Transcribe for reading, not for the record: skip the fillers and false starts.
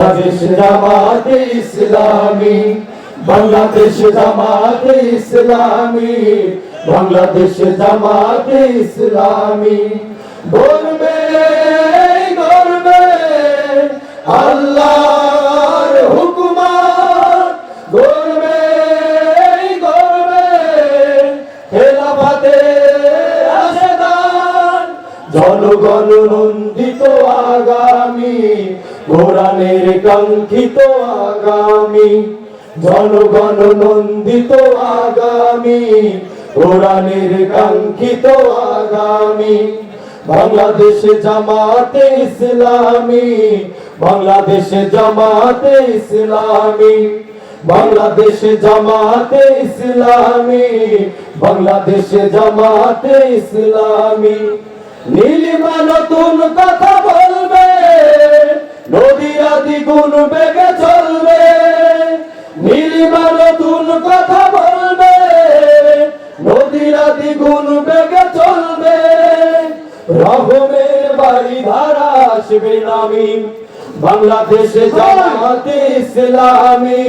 বাংলাদেশ জামাতে ইসলামী, বাংলাদেশ জামাতে ইসলামী, বাংলাদেশ জামাতে ইসলামী। গর্বে গর্বে আল্লাহর হুকুমত, গর্বে গর্বে খেলাফতে রাশেদান, জনগণ নন্দিত আগামী, কোরআনের কাঙ্ক্ষিত আগামী, জনগণ নন্দিত আগামী, কোরআনের কাঙ্ক্ষিত আগামী। বাংলাদেশ জামাতে ইসলামী, বাংলাদেশ জামাতে ইসলামী, বাংলাদেশ জামাতে ইসলামী, বাংলাদেশ জামাতে ইসলামী। নীলিমা নতুন কথা বলবে, নদীরা দ্বিগুণ বেগে চলবে। নীলিমা নতুন কথা বলবে, নদীরা দ্বিগুণ বেগে চলবে। রহমের বাড়ি ধারা আসবে নামি, বাংলাদেশ জামাতে ইসলামী।